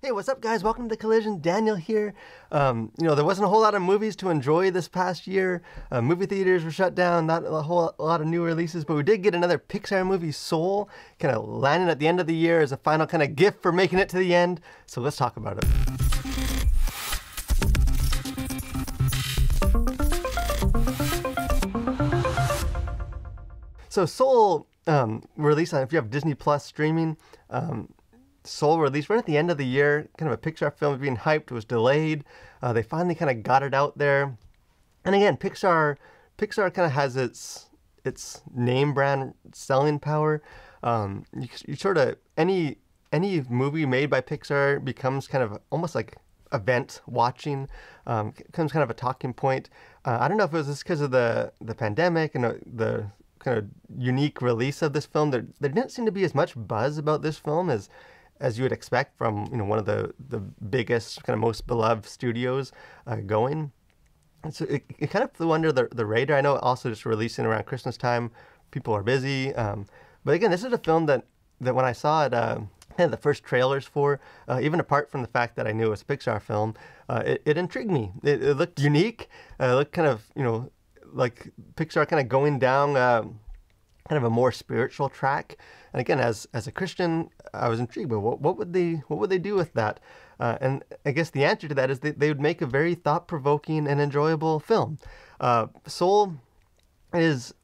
Hey, what's up, guys? Welcome to Collision. Daniel here. There wasn't a whole lot of movies to enjoy this past year. Movie theaters were shut down, not a whole lot of new releases, but we did get another Pixar movie, Soul, kind of landing at the end of the year as a final kind of gift for making it to the end. So let's talk about it. So Soul released on, if you have Disney Plus streaming, Soul released right at the end of the year, kind of a Pixar film being hyped, was delayed. They finally kind of got it out there. And again, Pixar kind of has its name brand selling power. You sort of, any movie made by Pixar becomes kind of almost like event watching, becomes kind of a talking point. I don't know if it was just because of the pandemic and the kind of unique release of this film. There didn't seem to be as much buzz about this film as you would expect from one of the biggest, kind of most beloved studios going. And so it kind of flew under the radar. I know also just releasing around Christmas time, people are busy. But again, this is a film that when I saw it, kind of the first trailers for, even apart from the fact that I knew it was a Pixar film, it intrigued me. It looked unique. It looked kind of, like Pixar kind of going down kind of a more spiritual track. And again, as a Christian, I was intrigued. But what would they do with that? And I guess the answer to that is they would make a very thought-provoking and enjoyable film. Soul is,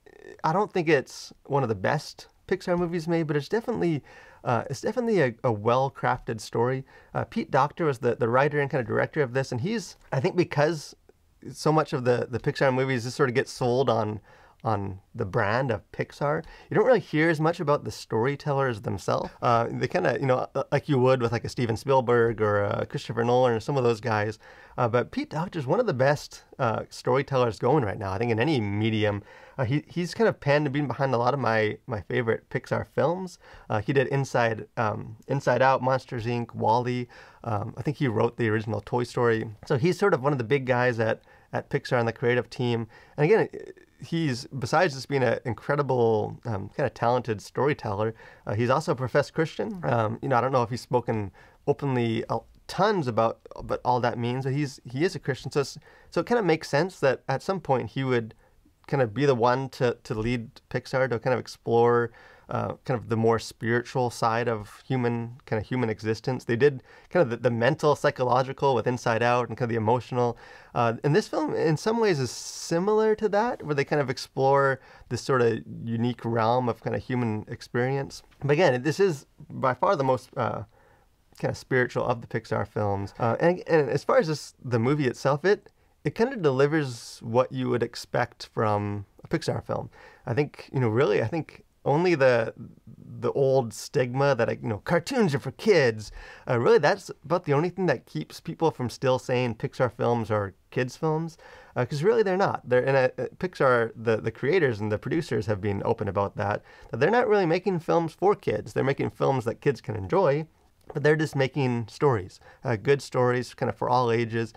I don't think it's one of the best Pixar movies made, but it's definitely a well-crafted story. Pete Docter was the writer and kind of director of this, and he's, I think, because so much of the Pixar movies just sort of get sold on the brand of Pixar, you don't really hear as much about the storytellers themselves. They kind of, like you would with like a Steven Spielberg or a Christopher Nolan or some of those guys. But Pete Docter is one of the best storytellers going right now, I think, in any medium. He's kind of panned to being behind a lot of my favorite Pixar films. He did Inside Out, Monsters, Inc., WALL-E. I think he wrote the original Toy Story. So he's sort of one of the big guys at Pixar on the creative team. And again, he's, besides just being an incredible, kind of talented storyteller, he's also a professed Christian. I don't know if he's spoken openly tons about all that means, but he is a Christian. So it kind of makes sense that at some point he would kind of be the one to lead Pixar to kind of explore kind of the more spiritual side of human existence. They did kind of the mental, psychological with Inside Out, and kind of the emotional. And this film, in some ways, is similar to that, where they kind of explore this sort of unique realm of kind of human experience. But again, this is by far the most kind of spiritual of the Pixar films. And as far as the movie itself, it kind of delivers what you would expect from a Pixar film. I think, really, I think only the old stigma that, cartoons are for kids, really that's about the only thing that keeps people from still saying Pixar films are kids films, because really they're not. Pixar, the creators and the producers have been open about that they're not really making films for kids. They're making films that kids can enjoy, but they're just making stories, good stories kind of for all ages.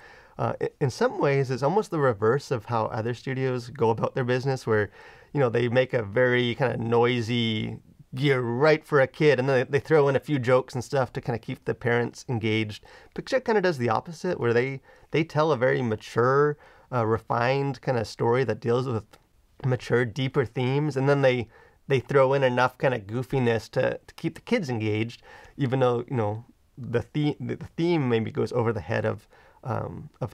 In some ways, it's almost the reverse of how other studios go about their business, where, they make a very kind of noisy, you're right for a kid, and then they throw in a few jokes and stuff to kind of keep the parents engaged. Pixar kind of does the opposite, where they tell a very mature, refined kind of story that deals with mature, deeper themes, and then they throw in enough kind of goofiness to keep the kids engaged, even though, the theme maybe goes over the head of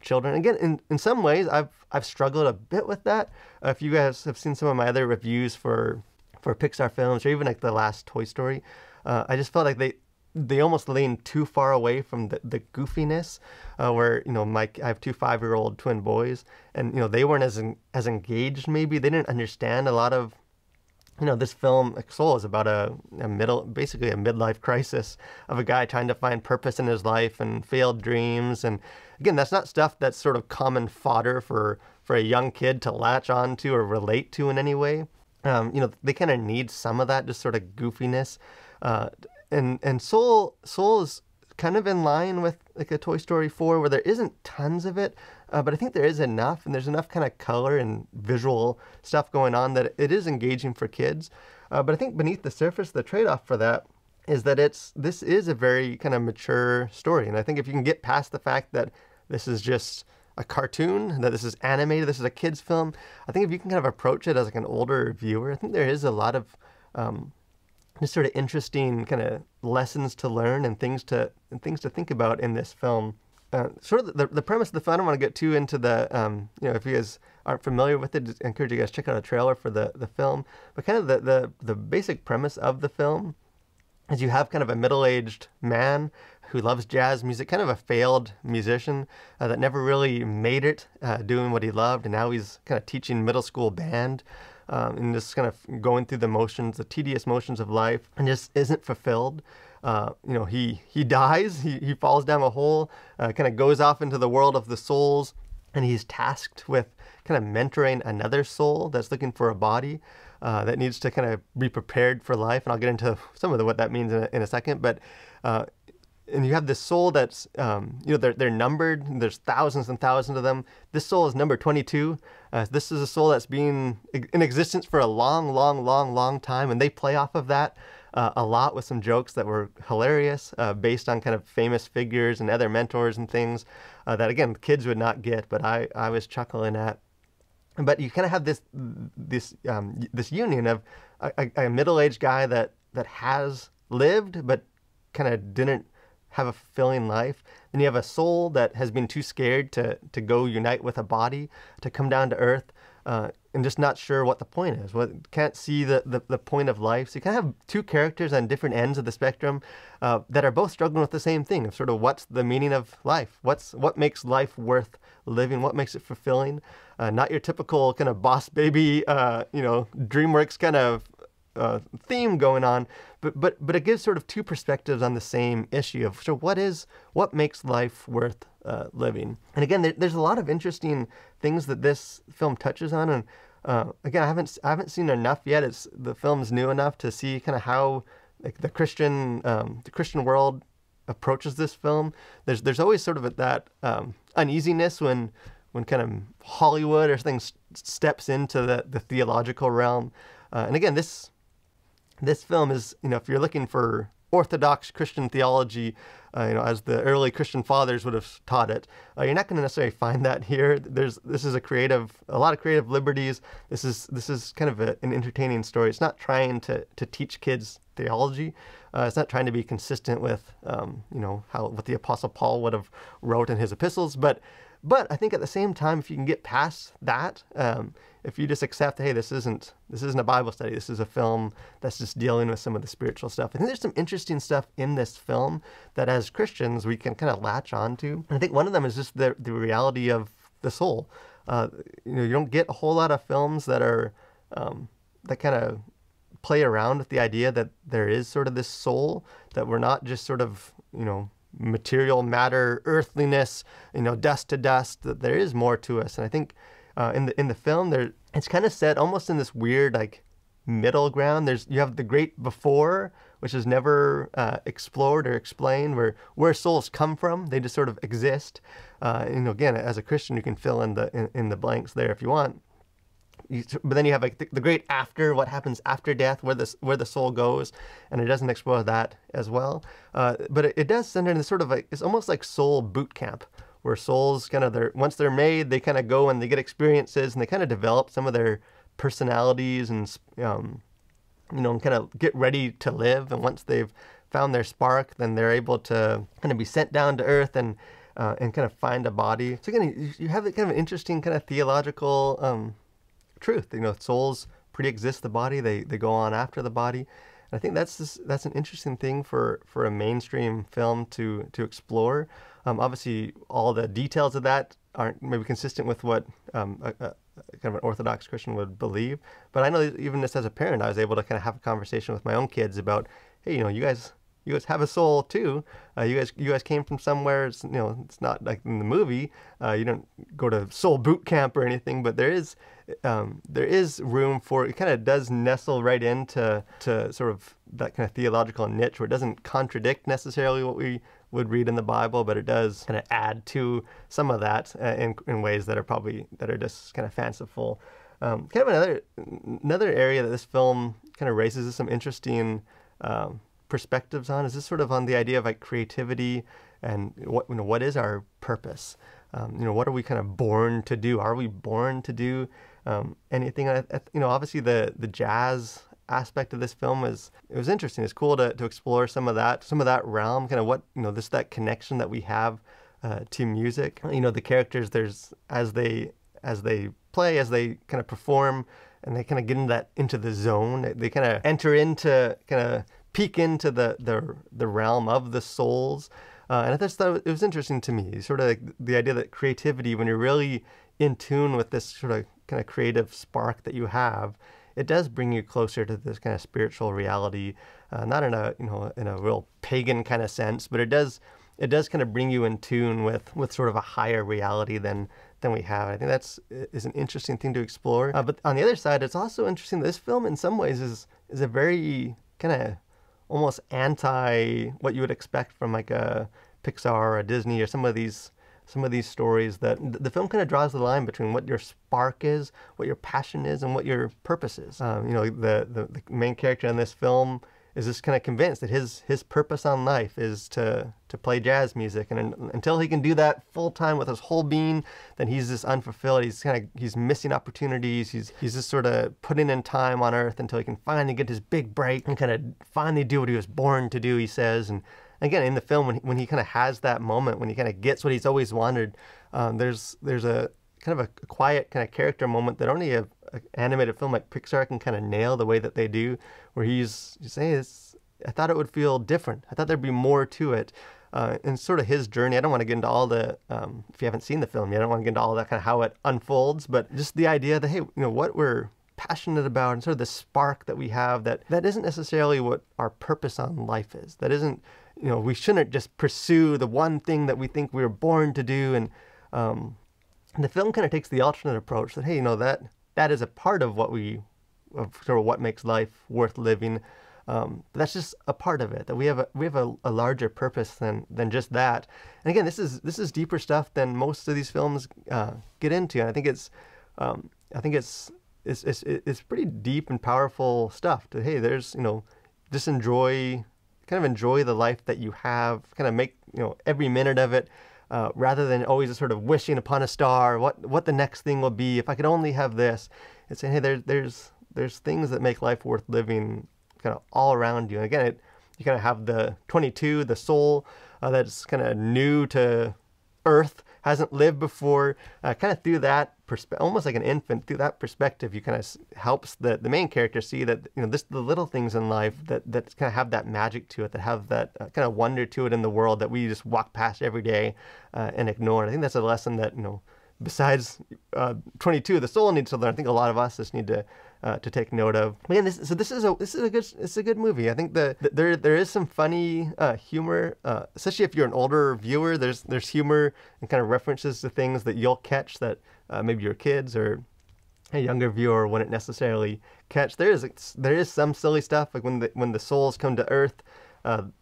children. Again, in some ways, I've struggled a bit with that. If you guys have seen some of my other reviews for Pixar films, or even like the last Toy Story, I just felt like they almost leaned too far away from the goofiness, where, I have two 5-year-old twin boys, and, they weren't as engaged maybe. They didn't understand a lot of, this film, like Soul, is about basically a midlife crisis of a guy trying to find purpose in his life and failed dreams. And again, that's not stuff that's sort of common fodder for a young kid to latch on to or relate to in any way. They kind of need some of that, just sort of goofiness. And Soul is kind of in line with like a Toy Story 4, where there isn't tons of it, but I think there is enough, and there's enough kind of color and visual stuff going on that it is engaging for kids. But I think beneath the surface, the trade-off for that is that this is a very kind of mature story. And I think if you can get past the fact that this is just a cartoon, that this is animated, this is a kid's film, I think if you can kind of approach it as like an older viewer, I think there is a lot of just sort of interesting kind of lessons to learn and things to think about in this film. Sort of the premise of the film, I don't want to get too into the, if you guys aren't familiar with it, I encourage you guys to check out a trailer for the film. But kind of the basic premise of the film is you have kind of a middle-aged man who loves jazz music, kind of a failed musician that never really made it doing what he loved, and now he's kind of teaching middle school band and just kind of going through the motions, the tedious motions of life, and just isn't fulfilled. He dies, he falls down a hole, kind of goes off into the world of the souls, and he's tasked with kind of mentoring another soul that's looking for a body that needs to kind of be prepared for life. And I'll get into some of what that means in a second. But and you have this soul that's, they're numbered. There's thousands and thousands of them. This soul is number 22. This is a soul that's been in existence for a long, long, long, long time. And they play off of that a lot with some jokes that were hilarious, based on kind of famous figures and other mentors and things that, again, kids would not get, but I was chuckling at. But you kind of have this union of a middle-aged guy that has lived but kind of didn't have a fulfilling life. Then you have a soul that has been too scared to go unite with a body, to come down to earth, and just not sure what the point is. Can't see the point of life. So you kind of have two characters on different ends of the spectrum that are both struggling with the same thing of sort of what's the meaning of life? What makes life worth living? What makes it fulfilling? Not your typical kind of boss baby, DreamWorks kind of theme going on, but it gives sort of two perspectives on the same issue of so what makes life worth living. And again, there's a lot of interesting things that this film touches on, and again, I haven't seen enough yet. The film's new enough to see kind of how like the Christian world approaches this film. There's always sort of that uneasiness when kind of Hollywood or something steps into the theological realm. And again, this film is, if you're looking for orthodox Christian theology, as the early Christian fathers would have taught it, you're not going to necessarily find that here. This is a lot of creative liberties. This is kind of an entertaining story. It's not trying to teach kids theology. It's not trying to be consistent with, what the Apostle Paul would have wrote in his epistles. But I think at the same time, if you can get past that, if you just accept, hey, this isn't a Bible study, this is a film that's just dealing with some of the spiritual stuff. I think there's some interesting stuff in this film that as Christians we can kind of latch onto. And I think one of them is just the reality of the soul. You don't get a whole lot of films that are that kind of play around with the idea that there is sort of this soul, that we're not just sort of, material matter, earthliness, dust to dust, that there is more to us. And I think in the film, it's kind of set almost in this weird like middle ground. You have the great before, which is never explored or explained, where souls come from. They just sort of exist. Again, as a Christian, you can fill in the blanks there if you want. But then you have like the great after, what happens after death, where the soul goes, and it doesn't explore that as well. But it does center in this sort of it's almost like soul boot camp, where souls kind of once they're made, they kind of go and they get experiences and they kind of develop some of their personalities and kind of get ready to live. And once they've found their spark, then they're able to kind of be sent down to earth and kind of find a body. So again, you have kind of an interesting kind of theological truth. Souls pre-exist the body; they go on after the body. And I think that's an interesting thing for a mainstream film to explore. Obviously, all the details of that aren't maybe consistent with what kind of an Orthodox Christian would believe. But I know even just as a parent, I was able to kind of have a conversation with my own kids about, hey, you guys have a soul too. You guys came from somewhere. It's not like in the movie. You don't go to soul boot camp or anything, but there is room for it. Kind of does nestle right into sort of that kind of theological niche where it doesn't contradict necessarily what we would read in the Bible, but it does kind of add to some of that in ways that are just kind of fanciful. Kind of another area that this film kind of raises some interesting perspectives on? Is this sort of on the idea of like creativity and what is our purpose? What are we kind of born to do? Are we born to do anything? Obviously the jazz aspect of this film it was interesting. It's cool to explore some of that realm, kind of what, that connection that we have to music. The characters, as they play, as they kind of perform, and they kind of get into the zone, they kind of enter into, kind of peek into the realm of the souls. And I just thought it was interesting to me, sort of like the idea that creativity, when you're really in tune with this sort of kind of creative spark that you have, it does bring you closer to this kind of spiritual reality, not in a real pagan kind of sense, but it does kind of bring you in tune with sort of a higher reality than we have. I think is an interesting thing to explore. But on the other side, it's also interesting that this film in some ways is a very kind of almost anti what you would expect from like a Pixar or a Disney or some of these stories, that the film kind of draws the line between what your spark is, what your passion is, and what your purpose is. The main character in this film is just kind of convinced that his purpose on life is to play jazz music, and until he can do that full time with his whole being, then he's just unfulfilled. He's missing opportunities. He's just sort of putting in time on Earth until he can finally get his big break and kind of finally do what he was born to do, he says. And again, in the film, when he kind of has that moment, when he kind of gets what he's always wanted, there's a kind of a quiet kind of character moment that only an animated film like Pixar can kind of nail the way that they do, where he's saying, I thought it would feel different. I thought there'd be more to it. And sort of his journey. I don't want to get into all the, if you haven't seen the film yet, I don't want to get into all that kind of how it unfolds, but just the idea that, hey, what we're passionate about and sort of the spark that we have, that isn't necessarily what our purpose on life is. That isn't, we shouldn't just pursue the one thing that we think we were born to do. And the film kind of takes the alternate approach that, hey, that is a part of sort of what makes life worth living. But that's just a part of it, that we have a larger purpose than just that. And again, this is deeper stuff than most of these films get into. And I think it's pretty deep and powerful stuff. To, hey, there's just enjoy the life that you have, kind of make every minute of it, rather than always sort of wishing upon a star what the next thing will be. If I could only have this. It's saying, hey, there's things that make life worth living kind of all around you. And again, you kind of have the 22, the soul that's kind of new to Earth, hasn't lived before. Kind of through that perspective, almost like an infant, through that perspective, you kind of helps the main character see that the little things in life that kind of have that magic to it, that have that kind of wonder to it in the world that we just walk past every day and ignore. And I think that's a lesson that besides 22, the soul needs to learn. I think a lot of us just need to take note of. Again, this is a good movie. I think there is some funny humor, especially if you're an older viewer. There's humor and kind of references to things that you'll catch that maybe your kids or a younger viewer wouldn't necessarily catch. There is some silly stuff, like when the souls come to Earth.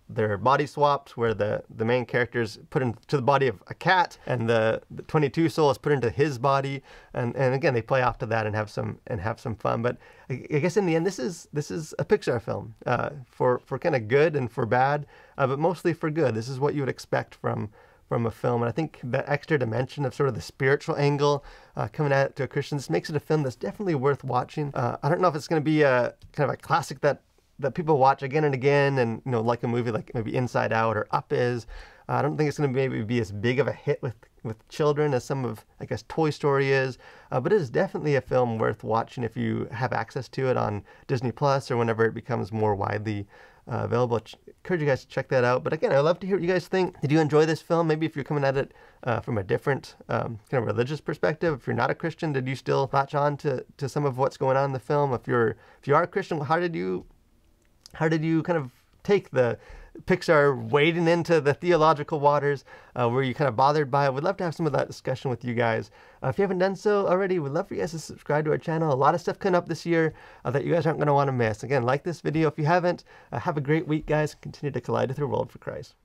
They're body swapped, where the main character's put into the body of a cat, and the 22 soul is put into his body, and again they play off to that and have some fun. But I guess in the end, this is a Pixar film, for kind of good and for bad, but mostly for good. This is what you would expect from a film, and I think that extra dimension of sort of the spiritual angle coming at it to a Christian, this makes it a film that's definitely worth watching. I don't know if it's going to be a kind of a classic that people watch again and again, and like a movie like maybe Inside Out or Up is. I don't think it's going to maybe be as big of a hit with children as some of, I guess, Toy Story is, but it is definitely a film worth watching if you have access to it on Disney Plus or whenever it becomes more widely available. Encourage you guys to check that out. But again, I'd love to hear what you guys think. Did you enjoy this film? Maybe if you're coming at it from a different kind of religious perspective. If you're not a Christian, did you still latch on to some of what's going on in the film? If you are a Christian, how did you kind of take the Pixar wading into the theological waters? Were you kind of bothered by it? We'd love to have some of that discussion with you guys. If you haven't done so already, we'd love for you guys to subscribe to our channel. A lot of stuff coming up this year that you guys aren't going to want to miss. Again, like this video if you haven't. Have a great week, guys. Continue to collide with your world for Christ.